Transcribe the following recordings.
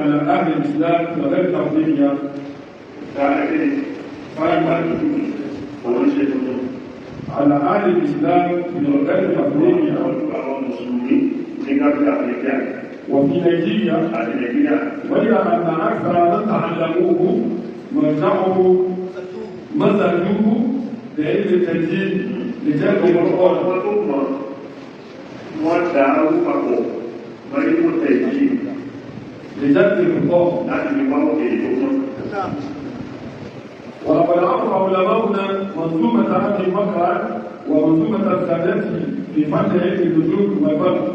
على أهل الإسلام وغير تفضيلية. على أهل الإسلام وغير تفضيلية وفي نيجيريا، وإلى أن أكثر من تعلموه مزجوه بعلم التنجيم لجلب القرآن. لجلب القرآن. ولقد عرف علماؤنا منظومة أبي بكر ومنظومة السادات في فن علم النجوم والفلك.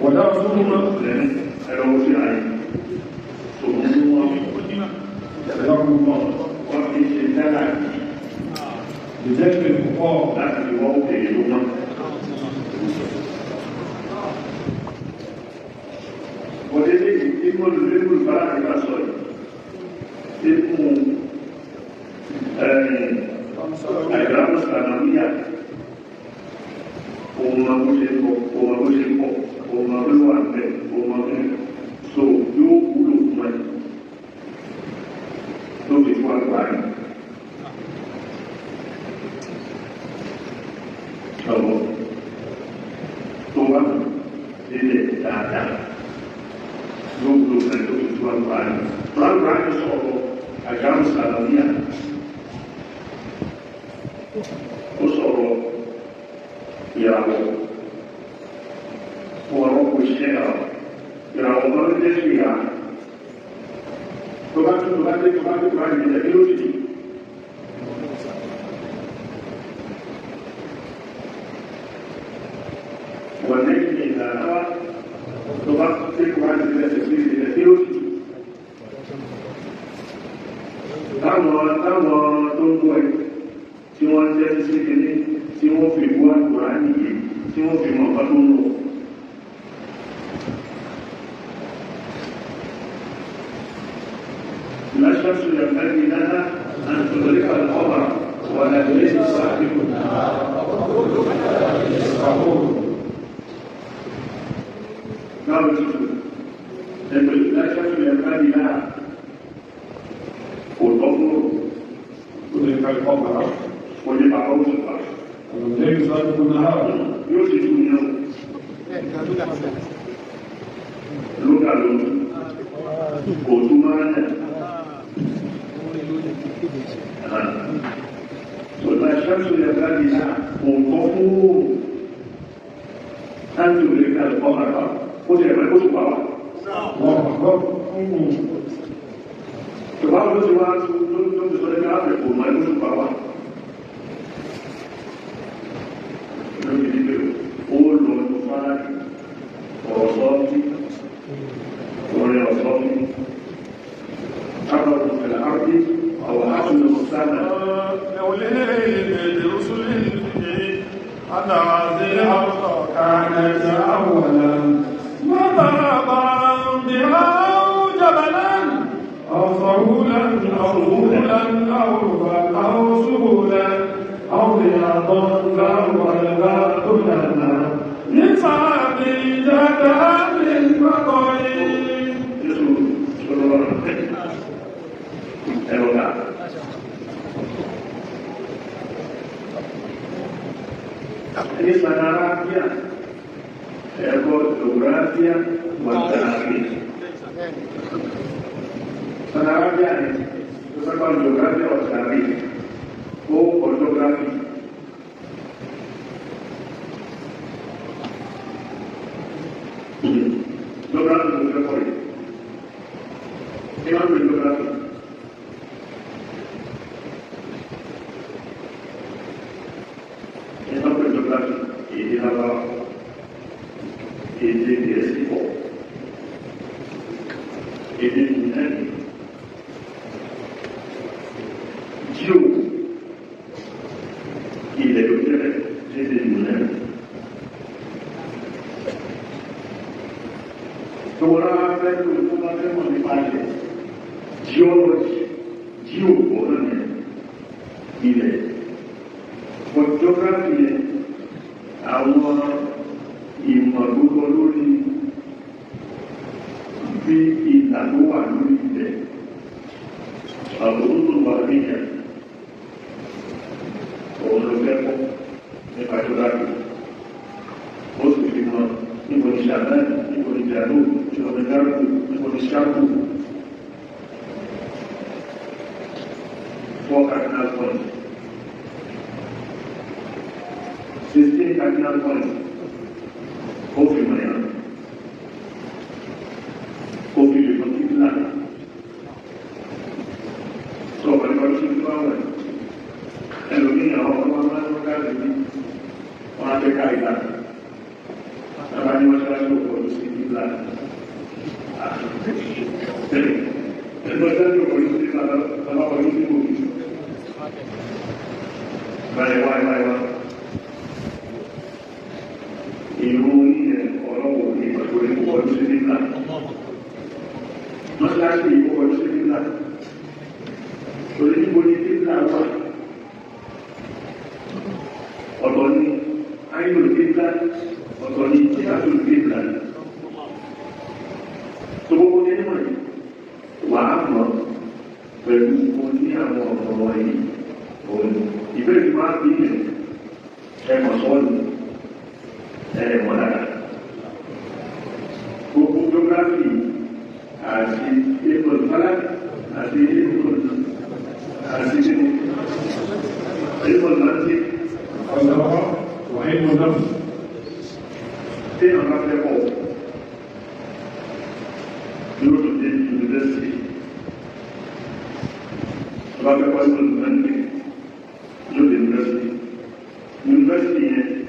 ودرسوهما بجلب الفقهاء. àfi ìlà tó wà lórí ilẹ̀ àbúrò tó wà níyà òun ló fẹ́ kọ́ nípa tó dájú ó sì fi mọ níbo ní ṣàdáì níbo ní ìdàlú ìṣòro ìdárúkú níbo ní ṣáàkù 4 cardinal points 16 cardinal points ó fi mọ̀ yàn ó fi lè mọ̀ kí n lára tó ọ̀pọ̀ nípa tí ó bá wẹ̀ ẹlòmíì àwọn ọmọ máa ń káàdì ní wọn á fẹ́ ká ìlà lábàá ní wọ́n ṣáájú òpó ló sì ní ìlà ẹgbẹ́ ṣáájú òpó ló sì ní ìlà lábàá ló sì ní òbí báyìí wá ìlú ilẹ̀ ọlọ́wọ̀ ní ìpàdé ìwọ̀ ló sì ní ìlà wọ́n ṣáájú ìwọ̀ ló sì ní ìlà torí níbo ní ìlà wà ọ̀tọ̀ ní ayélujára ìgbà ọ̀tọ̀ ní ìtàkùn ìgbà tó gbogbo ní ẹ̀mọ̀ yìí wà á mọ̀ pẹ̀lú oní àwọn ọ̀rọ̀ yìí òun ìbéèrè tí máa ń bí ẹ̀mọ̀ sọ́ọ̀lù ẹ̀mọ̀ dára gbogbo geography àti ètò ìfàlà àti ètò ìmọ̀láńtì والزراعة وعلم النفس تين أنا في قوة يوجد يونيفرسيتي أنا في قوة المنطق يوجد يونيفرسيتي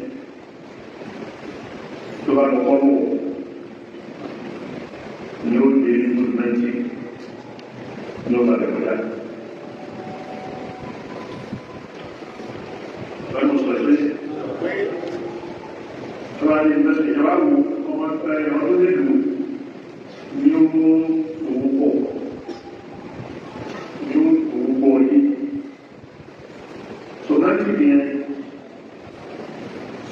تبع مقاومة يوجد المنطق نوبة الولايات المستشفى طبعا المسجد يراو وما يراو له يوم وقوي سوناتي بين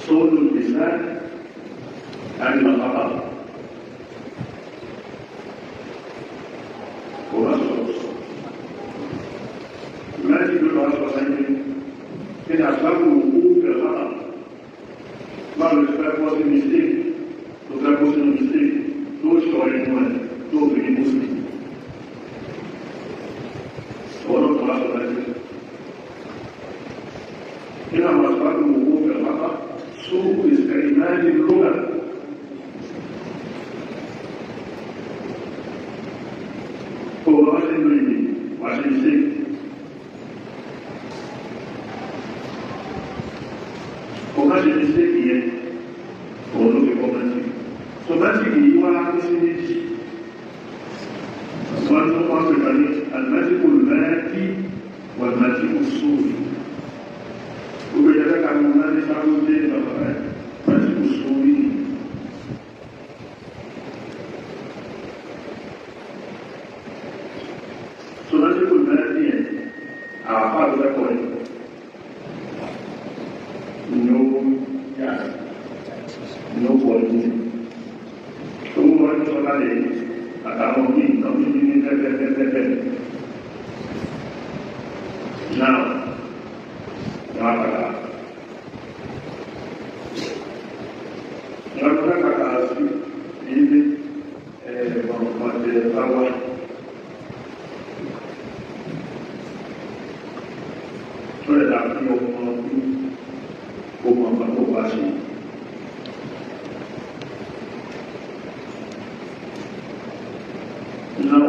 صوت اللسان عن الخطأ ورسول ما تجد الرسول كده أسباب الوقوع في الخطأ بعض الأسباب was a mistake to that was a mistake to show anyone to be Muslim ولو خلاص ذلك هنا أسباب الوقوع في الخطأ سوء استعمال اللغة هو عشان يريد وعشان يستيق Ọ̀gáṣe ní ṣe ìyẹn òun ló fi kọ́mẹ́ntì. Sọ̀mẹ́ntì yìí wá ní sí méjì. Wọ́n tó wọ́n pè kàní àlùmẹ́tìkù lẹ́ẹ̀kì wà lùmẹ́tìkù sóòrì. Gbogbo ìjẹ́lẹ́ kan mú náà ní sáré dé bàbá rẹ̀ lùmẹ́tìkù sóòrì. Sọ̀mẹ́tìkù lẹ́ẹ̀kì yẹn àpá àlùmẹ́kọ̀ọ́ yẹn. No quality. So what is all that? Akamoni, now,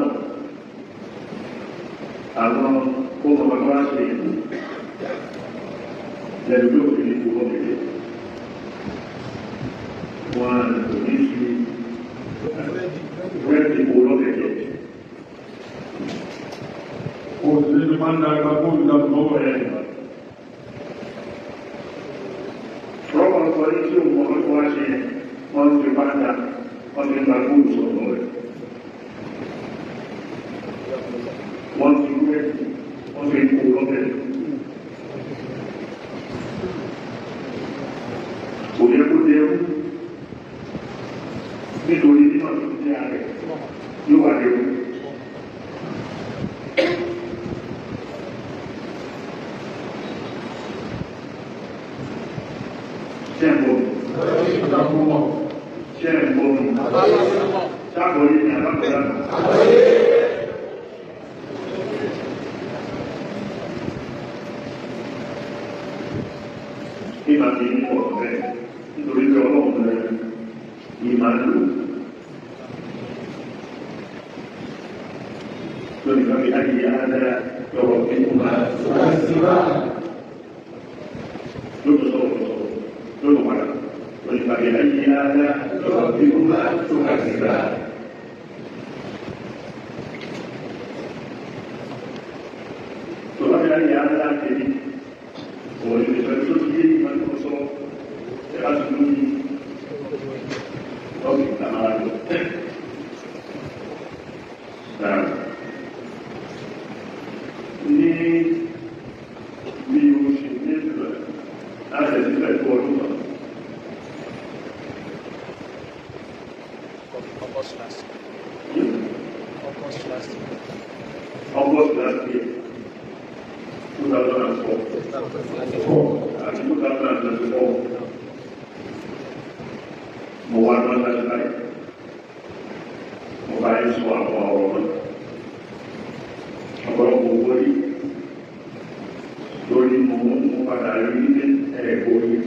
àwọn kó ọmọ bá ṣe lẹ́nu pé òfin ní gbogbo kéde wọn kò ní fi rẹ́ẹ̀dì kó lọ́kẹ̀kẹ̀. òṣèlú máa ń dára kó ìdánwò ẹ̀. rọ́bà sọ ní tí òun ọmọ tó wá ṣe wọ́n ti bá dá wọ́n ti gba góòlù sọ̀rọ̀ rẹ̀. wọ́n ti rú ẹ̀ wọ́n ti kó lọ́bẹ̀. kò yẹ kó dẹrú nítorí nígbà tó jẹ́ ààrẹ yóò wà léwu. Ṣé ń bọ̀? Ṣé ń bọ̀? Ṣáàbọ̀ yìí ni alákọ̀ọ́lá. Kí máa fi ní ọ̀rọ̀ bẹ́ẹ̀ nítorí pé ọlọ́run rẹ̀ yìí máa lò. Lórí kan bí ayé adára lọ́wọ́ pé kó máa lóòótọ́ sọ̀rọ̀ lóòótọ́ padà. Lórí kan bí ayé adára lọ́wọ́ pé kó máa tó ká sí gbà. Lọ́wọ́ bí ayé adára kẹ́lí. Olha, eu estou aqui, mas não sou. Eu acho que não. Ok, está maravilhoso. Tá. E o chinês, a gente vai pôr uma. Almost last. Almost last year. 2004. Àti 2024. Mo wá lọ láti láì. Mo bá yín sọ àwọn ọ̀rọ̀ náà. Ọ̀pọ̀lọpọ̀ owó rí. Lórí mo padà rí ní ẹ̀kọ́ yìí.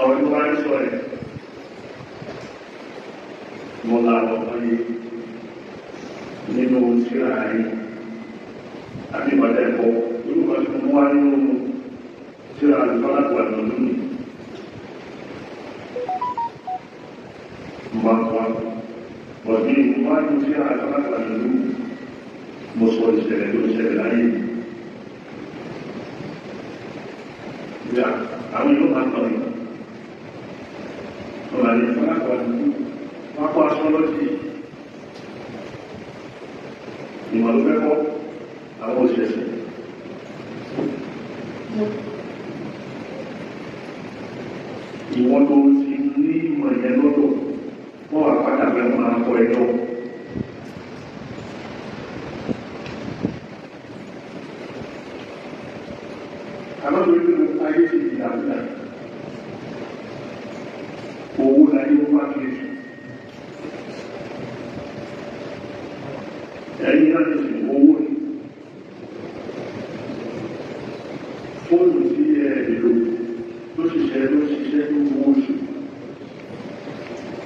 Ọ̀rọ̀ tó bá ń sọ ẹ̀. Mo la ọ̀pọ̀ yìí nínú síra yìí àbí ìpàdé ẹ̀kọ́ olùkọ́ tí mo wá nínú síra àlùfáàgbà lónìí. Mo máa kọ́ ọ̀dí mo wá nínú síra àlùfáàgbà lónìí. Mo sọ ìṣẹ̀lẹ̀ tó ṣẹlẹ̀ láyé. Ìyá àwọn yóò máa tọ̀ mí. Ọ̀là ní àlùfáàgbà lónìí. Wọ́n kọ́ aṣọ lọ́sí ìmọ̀ ló fẹ́ kọ́ àwọn òṣèṣẹ́. Ìwọ́n tó ti ní ìmọ̀ ìyẹn lọ́dọ̀ wọ́n wà pàtàkì àwọn akọ ẹ̀dọ́. Àlọ́dọ̀ ìlú ayé ti di àbúrà. Owó láyé ó wá kiri. Ẹ̀yìn náà ti sìn owó ní fóònù sí ẹ̀ẹ́dẹ̀lò tó ṣiṣẹ́ ní owó oṣù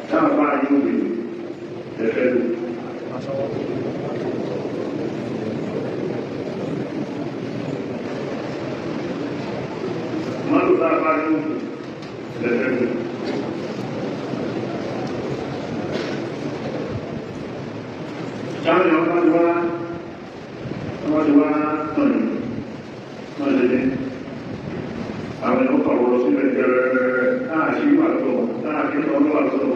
táàbá yóò bèèrè ẹ̀fẹ́ lò. Mọ́tò táàbá yóò bèèrè ẹ̀fẹ́ lò. Táwọn èèyàn bá ti wá tọ̀nà lẹ́lẹ́. Àwọn èèyàn pàwọ̀ lọ sílẹ̀ gẹ̀rẹ̀ láàṣí wà lọ, láàṣí ọlọ́ wà lọ.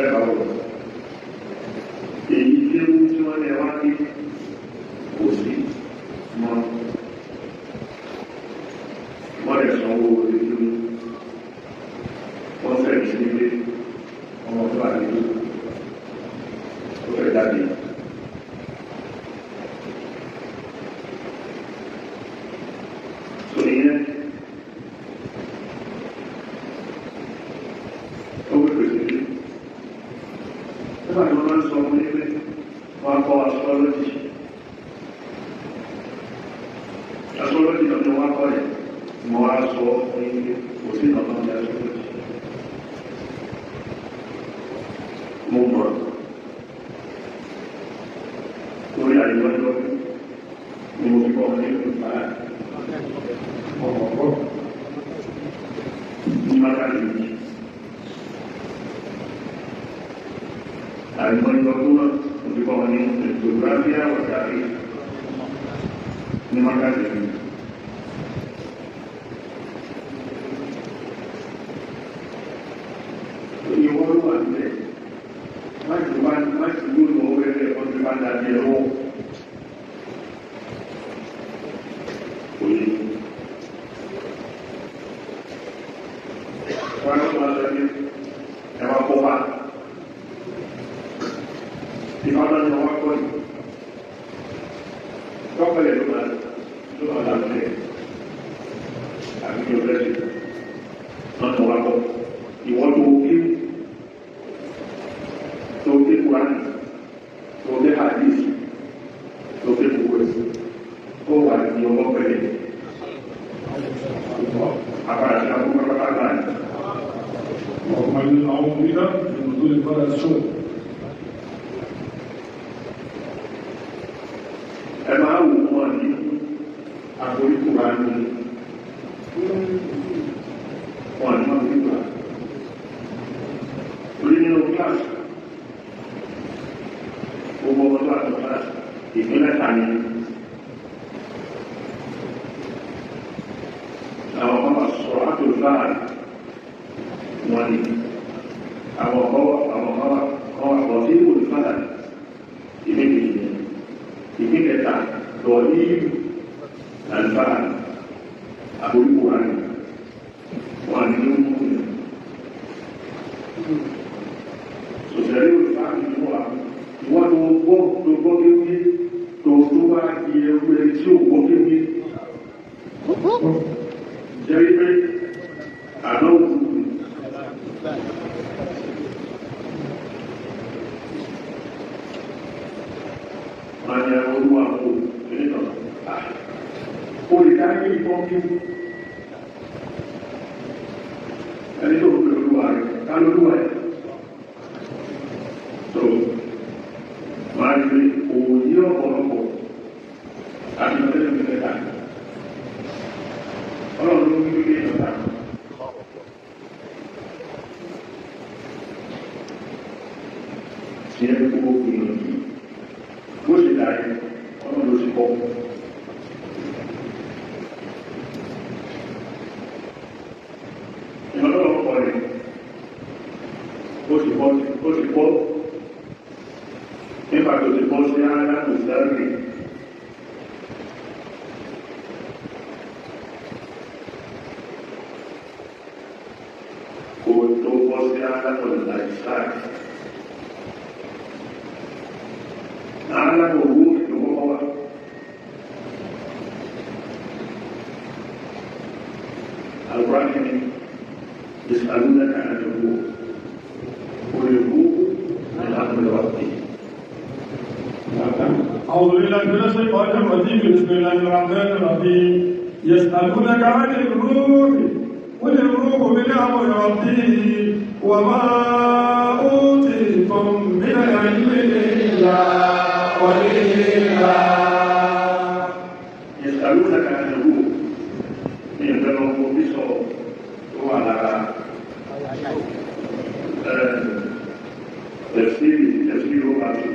Ẹ̀bà wọ̀. Èyí tí wọ́n lẹ wá ní kò sí mọ́. Wọ́n lè sanwó orí lórí. Wọ́n fẹ̀rẹ̀ sí ilé. Ọmọ tó wà nínú ó fẹ́ jáde. Sọ ìyẹn ó wé pèsè ní. Nígbà tí wọ́n máa ń sọ ọmọ nílé, wọ́n á kọ́ astrology. Astrology náà ni wọ́n á kọ́ ẹ̀. Mo wá sọ fún ilé, kò sí ìnáwó ní astrology. Mo mọ̀ torí àyíwájọ́ ni mo fi kọ́ ní ìgbà ọmọ ní mákàlì yìí. Àyíwájọ́ tó náà mo fi kọ́ ní ètògráfíà ọ̀dàrí ní mákàlì yìí. Ìwọ́n ló wà nílẹ̀. Mas o novo é quando vai dar dinheiro. tó wà lábẹ́ àbí kí o fẹ́ ṣe lọ́nà wa bọ̀ ìwọ́n tó ké Kùránì tó ké hadith tó ké gbogbo ẹ̀ ó wà ní ọmọ pẹ̀lẹ́ àpàrà sí àkókò pápá ní. ومن أعوذ بك من نزول البلاء السوء. ẹ máa wò wọ́n ní àkórí Kùránì wọ́n ní wọ́n nígbà orí nínú kíláàsì gbogbo ọmọ tó àtọ̀ kíláàsì ìpínlẹ̀ ta ni àwọn ọmọ bá sọ̀rọ̀ àtòlù láàrín wọ́n ní àwọn ọmọ tí ó lè fàdà ìpínlẹ̀ta lọ ní àlùfáà àkórí Kùránì wọ́n ní ló mú ní sòṣèlú olùfáà ní wọ́n tó gbọ́ kéwé tó wá di ẹgbẹ́ tí ó gbọ́ kéwé jẹ́ wípé àná òkú wọ́n ní olúwa kó nínú olùdarí ìbọn kéwé ẹni tó gbé olúwa rẹ̀ ká lólúwa ẹ̀ tó máa ń gbé òòyí ọ̀pọ̀lọpọ̀ àti ọ̀tẹ́lẹ̀ mẹ́ta ọlọ́run ló ń gbé ìjọba tí ẹ kó gbìyànjú bó ṣe dáre ọlọ́run ló ti kọ́ ìrànlọ́wọ́ pọ̀ rẹ̀ ó ti pọ́ nípa tó ti pọ́ sí aláàbò sáré kò tó pọ́ sí aláàbò sáré aláàbò owó ìlúwọ́ wà alùpàdé يسألونك عن الروح قل الروح من أمر ربي. أعوذ بالله من الشيطان الرجيم بسم الله الرحمن الرحيم يسألونك عن الروح قل الروح من أمر ربي وما أوتيتم من العلم إلا قليلا. يسألونك عن الروح من بلغ بصوت وعلى تفسير بعضه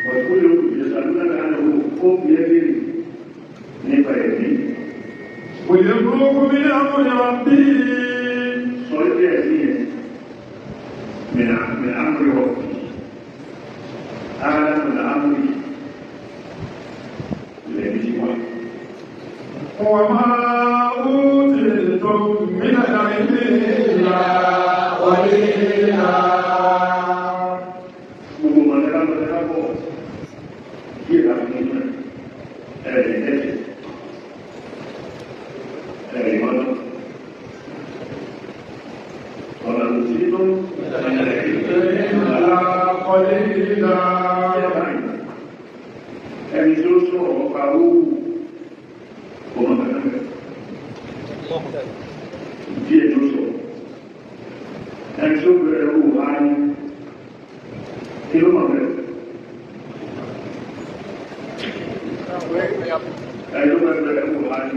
وكل يسألونك عنه قم يدري نفيدي قل الروح من أمر ربي صلت يديه من أمر ربي أعلم الأمر الذي سواه وما أوتيتم من العلم إلا قليلا. gbogbo mọ̀lẹ́ká bọ̀ yí ìlànà ẹ̀rì mọ́nà ọ̀nà tí tó ẹni tí ó sọ̀rọ̀ ọ̀pá owó ọmọ mẹ́rin díẹ̀ tó sọ ẹni tó bẹ̀rẹ̀ owó wáyé kí ló mọ̀ bẹ̀rẹ̀ ẹni tó bẹ̀rẹ̀ owó wáyé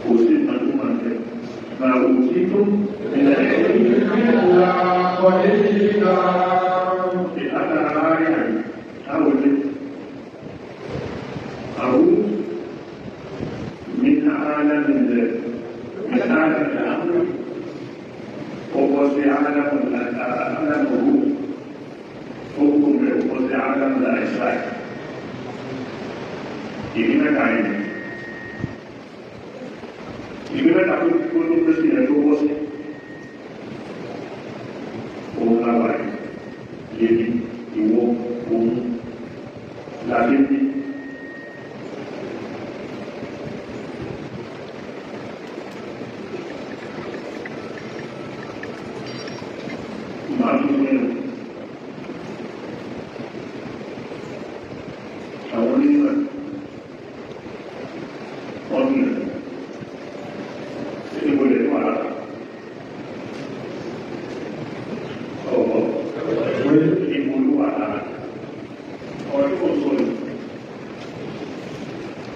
kò sí ìtàkùn máa tẹ̀ máa wò sí tó ilẹ̀ ìlànà àárín àyè táwọn ilé àwọn من عالم الأمر وفي عالم الروح حكم وفي عالم الأجساد إذن كائن إذن تقول كل مسلم يدوس ولا واحد يدي يوم làbí bí. Màá tún mẹ́rin. Àwọn onímọ̀ ọdún rẹ̀ níbo lè wà lára. Ọ̀pọ̀ ìbò ló wà lára. Ọ̀rọ̀ tó sọ yìí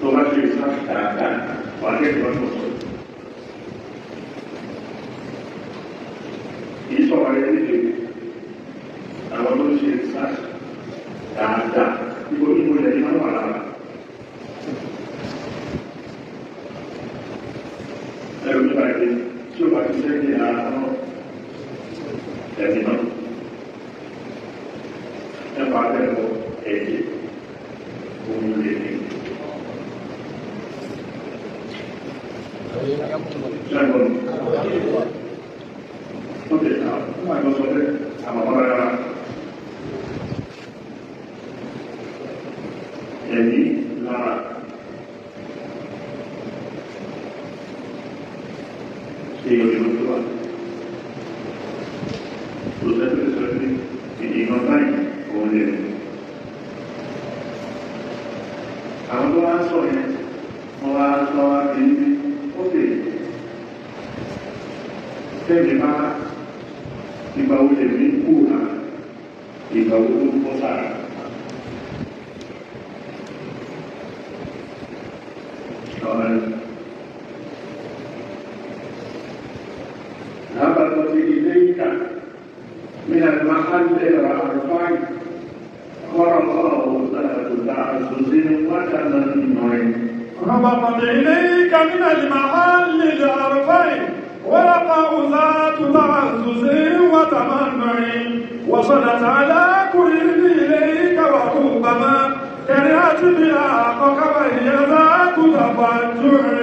tó bá ṣe ìsáàkì dáadáa wà lẹ́yìn ọdún sọ. Kì í sọ̀rọ̀ ayé nílé àwọn tó ń ṣe ìsáàkì dáadáa. Ibo ilẹ̀ ní máa wà lára. Ẹ̀rù tó bá dé tí ó bá ti ṣe ní ara náà ẹ̀mí náà. Ẹ̀fà bẹ̀rẹ̀ ẹ̀jẹ̀ ohun lè ní. Ṣẹ́gun ó lè ta fún àjọsọ pé àwọn ọmọ rárá. Ẹ̀mí lára ṣe ìrìnà tó wà tó sẹ́tẹ̀ sẹ́tẹ̀ ìdíkan báyìí òun lè rí. Àwọn tó wá sọ yẹn wọ́n wá sọ wá bí ní ó lè tẹ́lẹ̀ bá ìgbà wo lè ní kú náà ìgbà wo ló kọ́ sára. هبطت إليك من المحل الرفيع ورقاه ذات تعزز وتمنع. هبطت إليك من المحل الرفيع ورقاه ذات تعزز وتمنع. وصلت على كل إليك وربما كرهت بلاقك وهي ذات تفجع.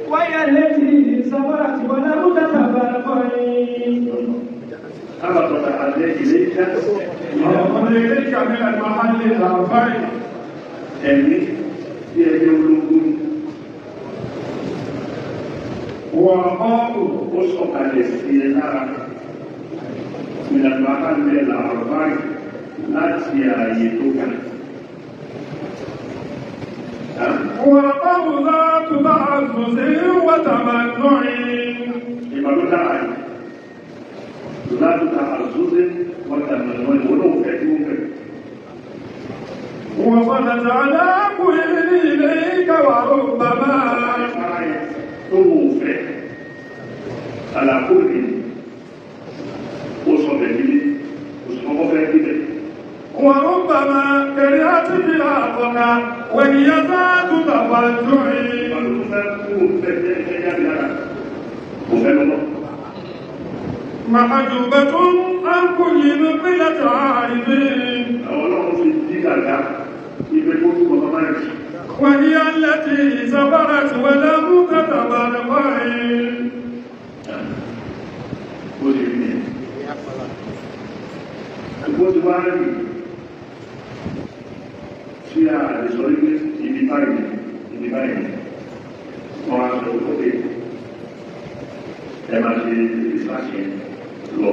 وهي التي صبرت ولم تتفرقع. هبطت عليك إليك من المحل الرفيع. ẹ̀mí tí ẹgbẹ́ ológun ورقاه ó sọ̀kalẹ̀ sí ẹ lára ìlànà àkàndẹ̀ làárọ̀ láti ààyè tó ga. ورقاه ذات تعزز وتمنع. ìbàlódà àyè láti تعزز وتمنع ìwọ́nà òfẹ́ tí ó fẹ́. وصلت على كل إليك وربما tó wò fẹ́ àlàkóòdì ó sọ bẹ̀bílé ó sọ mọ́ fẹ́ bíbẹ̀. وربما كرهت بلاقك وهي ذات تفجع. محجوبة عن كل مقلة عارف. وهي التي صبرت ولم تتبرقع. tí a lè sọ wípé ibi báyìí wọ́n á sọ òkè ẹ máa ṣe ìsáṣẹ́ lọ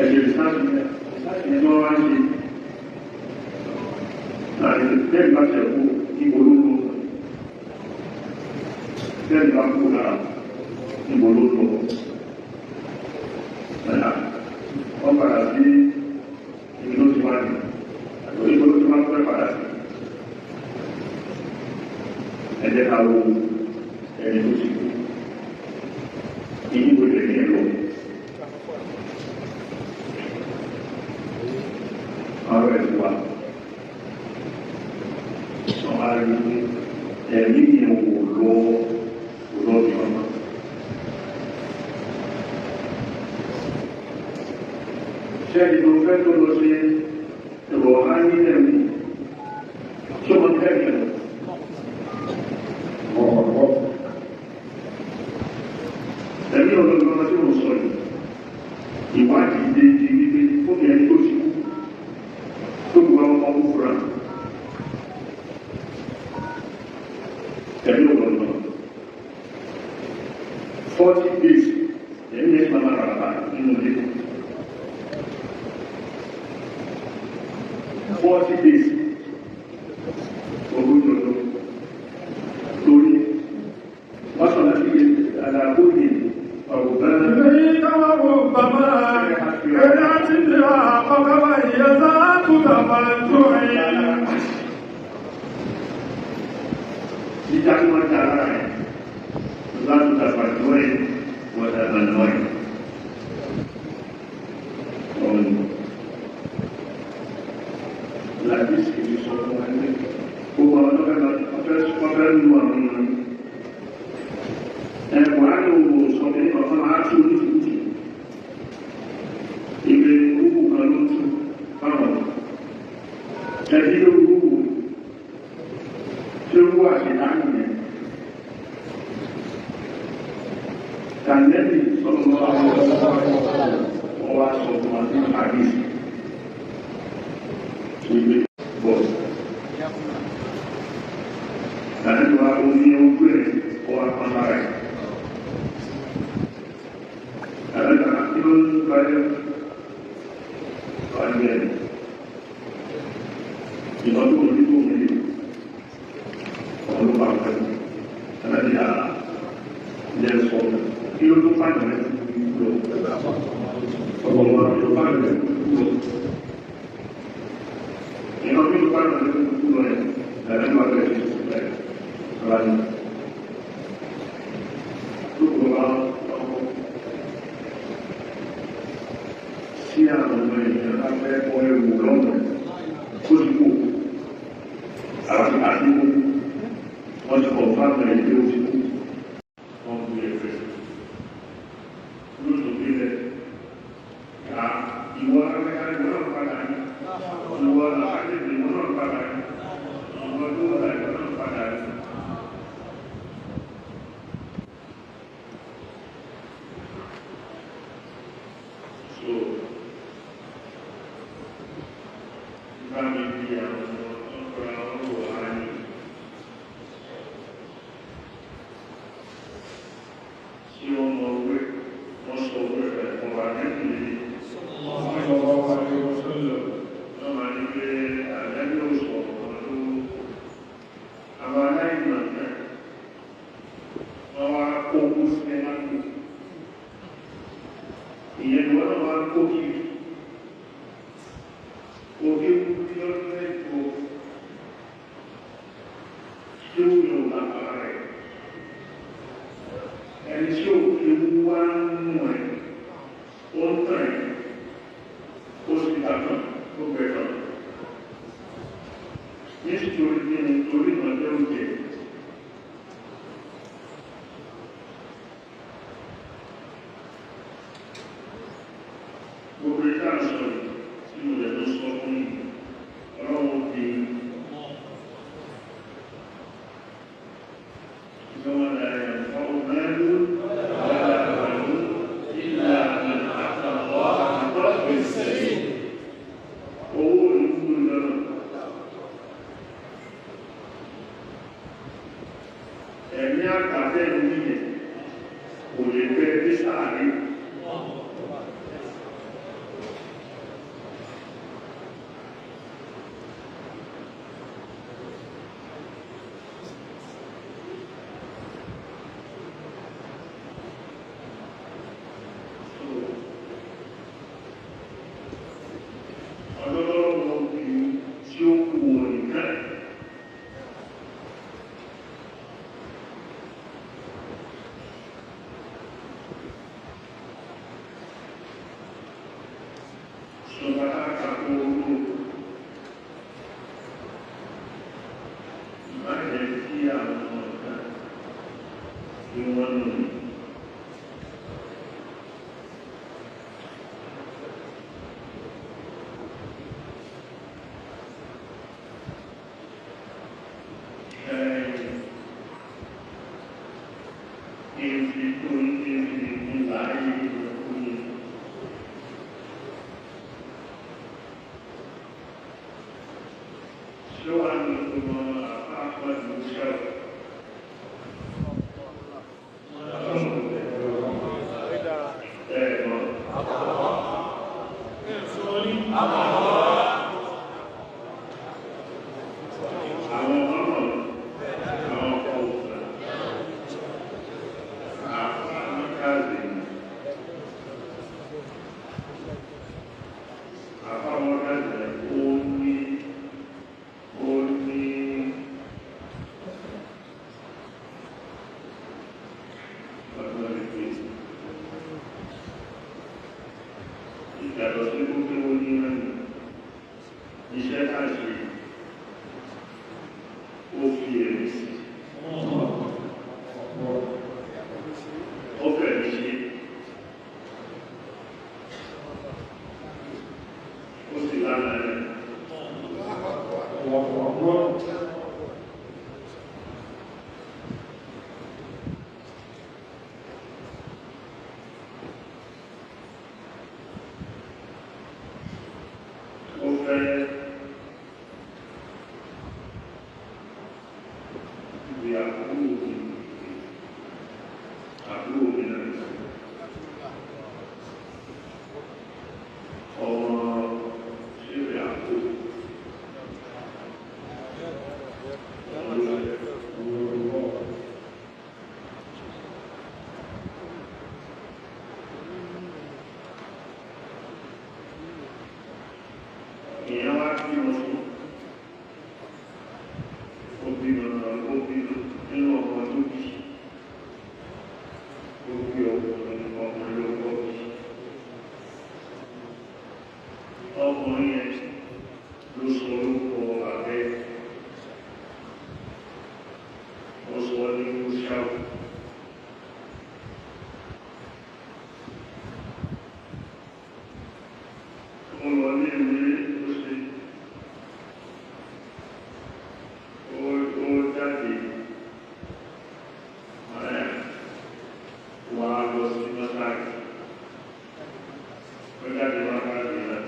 ẹ̀ṣẹ̀ ìsáṣẹ́ tó wá ṣe láti bẹ́ẹ̀ bá ṣe kú ìgbòlódó bẹ́ẹ̀ bá kú lára ìgbòlódó ẹ̀yà wọ́n padà sí ìgbòlódó tí wá ní ìgbòlódó tí wá pẹ́ padà sí ẹ̀jẹ̀ ká wo ẹni tó sì kú ìyíwò lè ní ẹ̀rọ ọ̀rọ̀ ẹ̀sùn wa ọ̀rọ̀ ẹ̀rí ẹ̀rí yẹn wò lọ́ ní ọmọ ṣẹ́ni tó fẹ́ tó lọ sí ẹ̀rọ ayé ẹ̀mí tí ó mọ̀ tẹ́lẹ̀ tẹ̀lé òwúrọ̀ 40 days èyí ní ìgbà máa rà nínú ilé 40 days ogójì ọdún lórí wọ́n sọ láti yẹ àdàbòyè ọ̀gbọ́n. Ìgbéyìí káwá wo bàbá ẹ̀rẹ́ àti ìlera àkọ́kọ́wá ìyẹ́sà àtúntà máa ń tó ẹ̀yà. Ìjà tí wọ́n jà lára ẹ̀ láti tàbí tó ẹ̀ wọ́n dàgbà lọ́ọ̀ ẹ̀. Láti ṣe ìṣòro wọn ní gbogbo àwọn ọ̀fẹ́ lu àwọn ẹ̀kọ́ á lò wò sọ pé ọ̀fẹ́ máa tún ní ìdí ìgbé gbogbo kan ló tún fáwọn ẹbí ló gbogbo tí ó wà sí láàrín yẹn. Kàndẹ́bì sọ̀rọ̀ wọ́n wá sọ fún wa ní àdìsí. Ìgbé bọ̀. Àdìsí wa ó ní ojú ẹ̀ kó wá pọ́n lára ẹ̀. Àdìsí wa kí ló ń báyẹ̀ wáyé ẹ̀. Ìnáwó onígbò mi ọlọ́pàá pẹ̀lú. Àdìsí wa ilé ẹ̀sọ́ kí ló tó pàdé rẹ̀ lọ. Ọ̀pọ̀lọpọ̀ ló pàdé rẹ̀ lọ. Ìnáwó ló pàdé rẹ̀ lọ ẹ̀. Àdìsí wa bẹ̀rẹ̀ sí ẹ̀. Right. Sí àwọn ọmọ ènìyàn bá fẹ́ kọ́ ewu lọ́nà tó ti kú. Àwọn àdúgbò wọ́n ti kọ̀ fáwọn ẹ̀yìn tó ti kú. Wọ́n bu ẹ̀fẹ̀. Lóṣù bílẹ̀ ká ìwọ akẹ́kọ̀ọ́ ìwọ náà padà ní. Ìwọ akẹ́kọ̀ọ́ ìwọ náà padà ní. Ìwọ tó wà ìwọ náà padà ní. lọ́dún ìpè. Ìgbàlọ́ sí gbogbo wọn ní ẹnu. Iṣẹ́ káàkiri ó fi èrè sí. Ó fẹ̀mí ṣe. Ó sì lánàá rẹ̀. Ó fẹ́ ìwé àbúrò mi náà. Ọmọ ṣíwé àbúrò. Ìyẹn wá bí wọn fún òbí nínú ọmọ tó bí òbí ọmọ lọ́wọ́ bí. Ọkùnrin yẹn ló sọ orúkọ abẹ́ ó sọ ní ṣáwó. Ó lọ ní ìwé ó ṣe ó jáde wà lọ sí mọ́sáàkì ó jáde mọ́sáàkì náà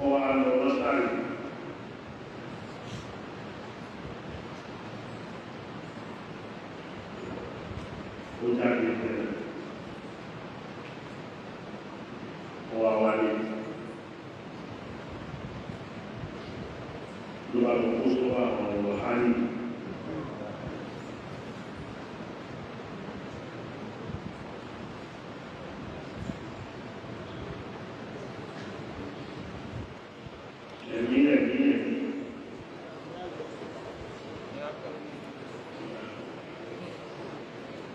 ó wà lọ mọ́sáàkì ó jáde bẹ̀rẹ̀ ó wà wálé ló bá lọ kó sọ àwọn ọ̀rọ̀ hánì. Ẹ̀mí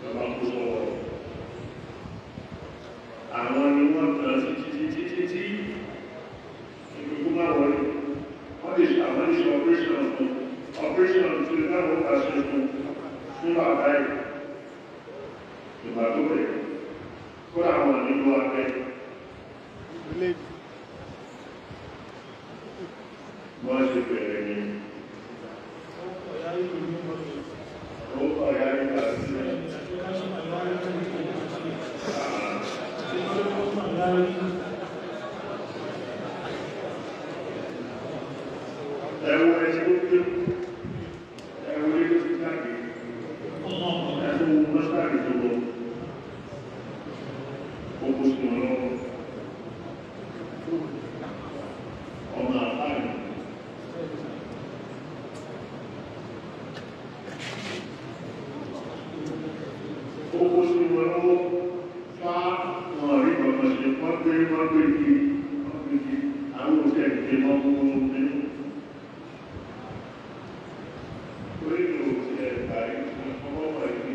ló bá kó sọ àwọn ni wọ́n tàn títí ìgbìgbó máa wọlé. Wọ́n lè ṣe àwọn ìṣẹ́ operation tó lè láwọn pàṣẹ fún bàbá ẹ̀ ìgbà tó bẹ̀rẹ̀ kó àwọn nínú abẹ́ wọ́n ṣe bẹ̀rẹ̀ ní ó ọ̀yá nígbà sílẹ̀ ẹ̀wọ̀n ẹ̀ṣẹ́ ó gbé ẹ̀wọ̀n ilé tó jáde ẹ̀ṣẹ́ ohun mọ́sáàrì tó lọ ó kó sí wọn lọ́wọ́ ọmọ àbáyé ó kó sí wọn lọ́wọ́ fá wọn rí ọmọ ṣe wọ́n gbé kiri àwọn òṣèlú ìdè mọ́ fún nínú orílẹ̀ òsì ẹ̀gbà ìfọwọ́wọ́ ìgbé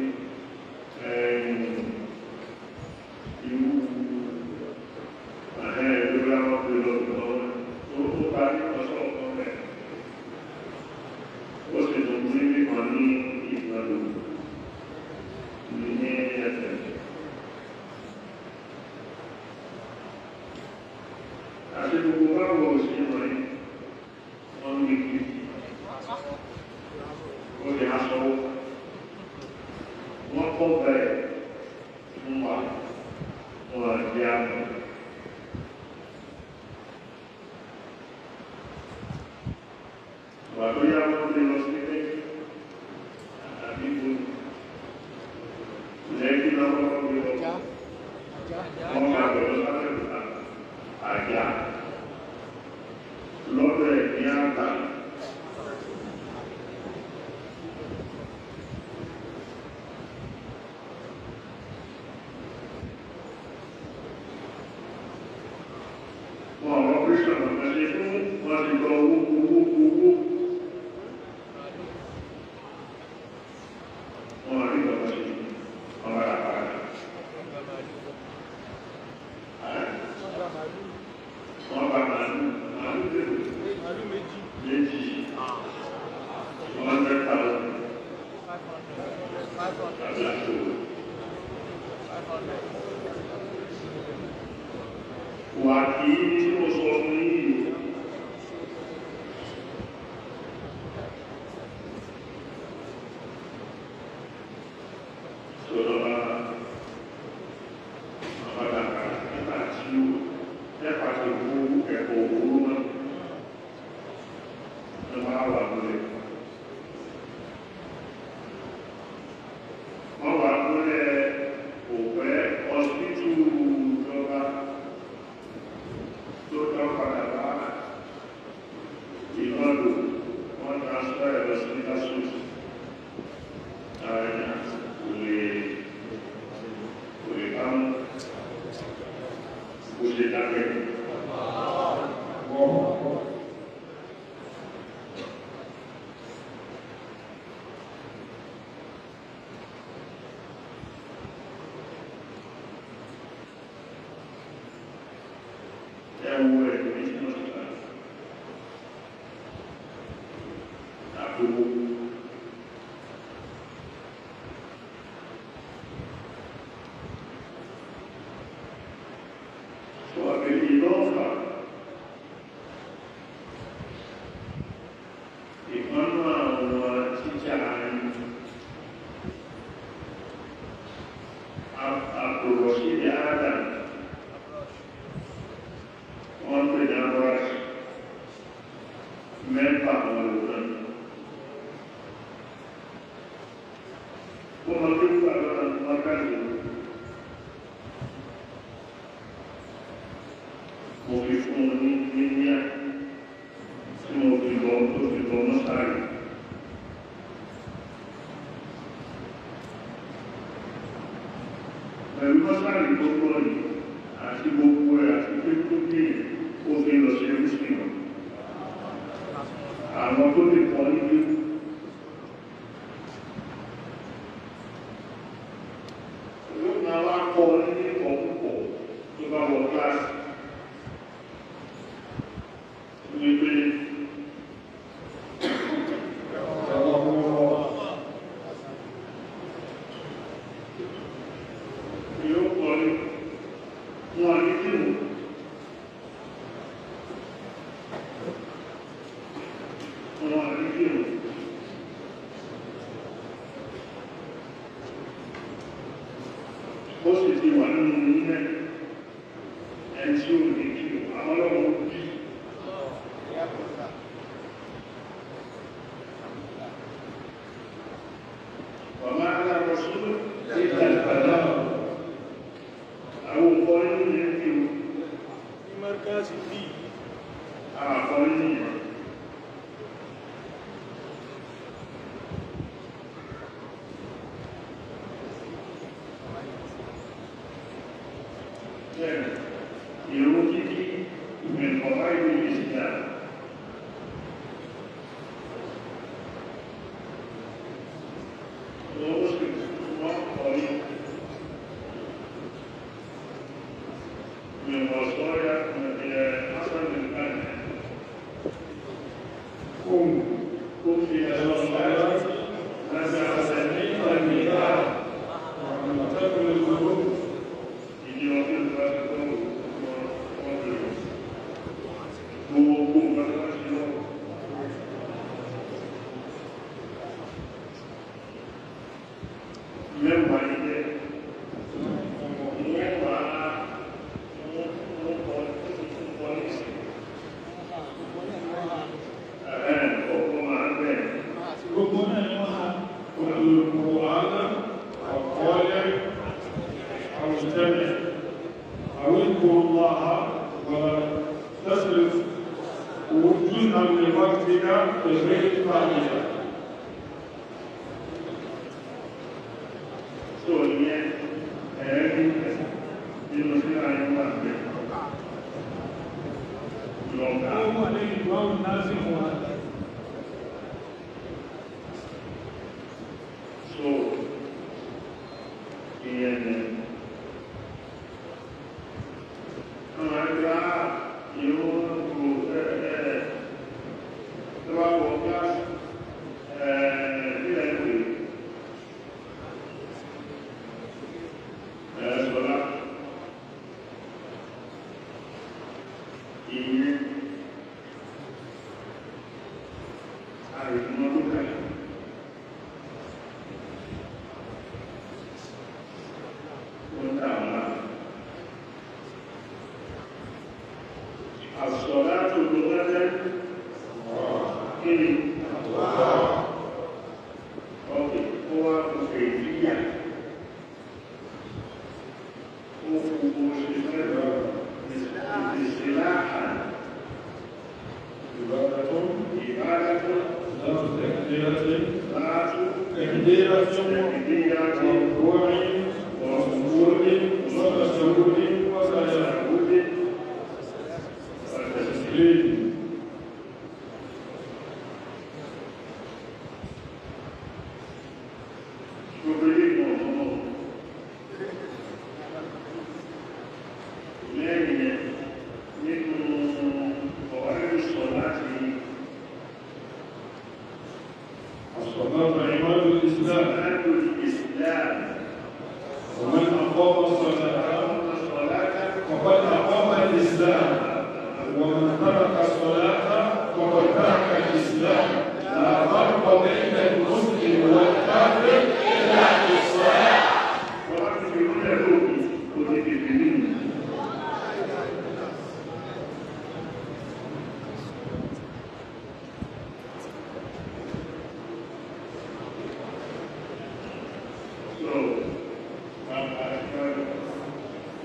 ìwú lórí àwọn ọ̀pẹ̀lọ̀ tó parí ọ̀sọ̀ ọ̀kan rẹ̀ ó sì tó ní wíkan ní ìgbàlò ní ẹsẹ̀ àti gbogbo báwo òṣìṣẹ́ wọ̀nyí wọ́n ń gbé kiri ó lè aṣọ wọ́n kọ́ bẹ̀rẹ̀ fún wa wọ́n àti àmì wà tó yá wọ́n lè lọ sí ilé àbí ìbò lẹ́yìn náà wọ́n gbé lọ wọ́n máa bẹ̀rẹ̀ sáfẹ́ àjà lọ́dọ̀ ẹ̀ ní àgbà. Operation àmàlẹ́ fún wọn ti gba owó. Wakili tí mo sọ fún yìí sọ̀rọ̀ àbádàkà nígbà tí ó lẹ́pà ti kú ẹ̀kọ́ òwúrú náà ló máa wà lórí. Wọ́n wà lórí òpẹ́ ọ̀sìtú ìjọba tó tán padà bá ìlọ́lù wọ́n transfer ẹ̀rọ sí lásùs ààrẹ kò lè bá mú kò lè dákẹ́. Ẹwọ ẹ̀dùn ní sínú ìgbà àbúrò وبالإضافة إقامة وتجعل عبد الرشيد آدم وانت جابرش مẹ́fà ọlọ́dún wọ́n máa ń gbà lọ́nà wákàtí mo fi fún un ní níyà tí mo fi lọ tó fi lọ mọ́sárì pẹ̀lú mọ́sárì tó gbọ́ yìí àti gbogbo ẹ̀ àti pé tó bí ó fi lọ ṣe mùsùlùmí àwọn tó lè kọ́ níbi yóò máa wá kọ́ ní ọ̀pọ̀ tó bá wọ kíláàsì wípé yóò kọ́ ní wọn ní kíwò ó sì ti wà nínú nílẹ̀ ẹni tí ó lè kí àwọn ọlọ́wọ́ bí wàmá aláàrọ̀sùn ìgbà ìpàdá àwọn òkọ́ nínú yẹn kí o ní mọ́kásí bí àkọ́ nínú yẹn ìrún kíkí ìmẹ̀kọ̀ọ́ ìlú ìsìnkà owó sì wọ́n kọ̀ ní ìmọ̀ sọ́yá asánì ìgbàlẹ̀ kó fi ẹ̀sọ́ sọ́yá láti àṣẹ ní ìgbàlẹ̀ àmọ̀tẹ́kùnrin gbogbo ìdí ọdún ìgbàlẹ̀ tó gbogbo nǹkan tó ṣe lọ mẹ́wàá ilé mẹ́wàá ọkọ̀ pọ́lísì ọkọ̀ máa bẹ̀ gbogbo náà ni wọ́n ha olùkọ̀ ààrẹ ọ̀kọ́lẹ̀ àwùjẹ́mẹ̀ àwíkò láha wọ́n تسلف وجودا لوقتك بغير فائدة. سوريا هذه المسيرة يومئذ. هو عليه دعاء الناس هو هذا. تكبيرة وركوع وسجود وتشهد وسلام وتسليم. الصلاة عماد الإسلام ومن أقام الصلاة فقد أقام الإسلام ومن ترك الصلاة فقد ترك الإسلام. لا فرق بين المسلم والكافر إلا في الصلاة.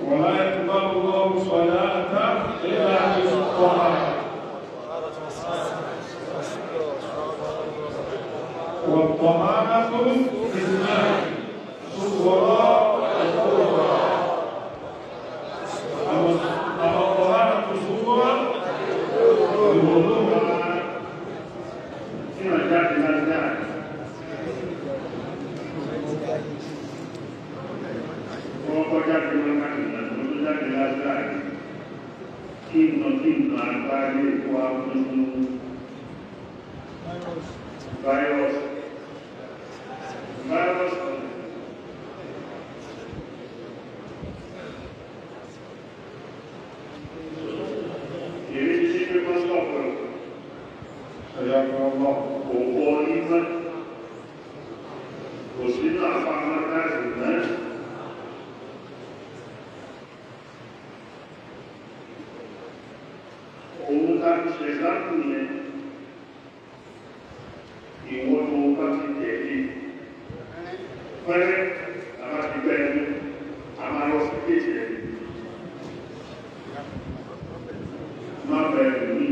ولا يقبل الله صلاة إلا بالطهارة والطهارة اثنان صغرى وكبرى. أما الطهارة الصغرى الوضوء virus. Ini di sini masuk حياك الله. Pokoknya Muslim apa mereka sebenarnya Umutan sesuatunya Iwan umutan jadi Mereka amat diberi amat rosikis jadi Maka ini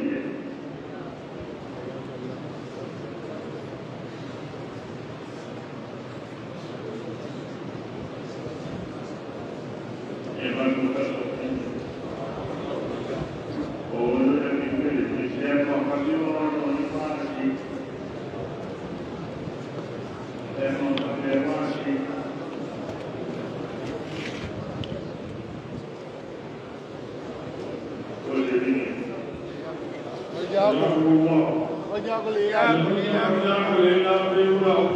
Alhamdulillah.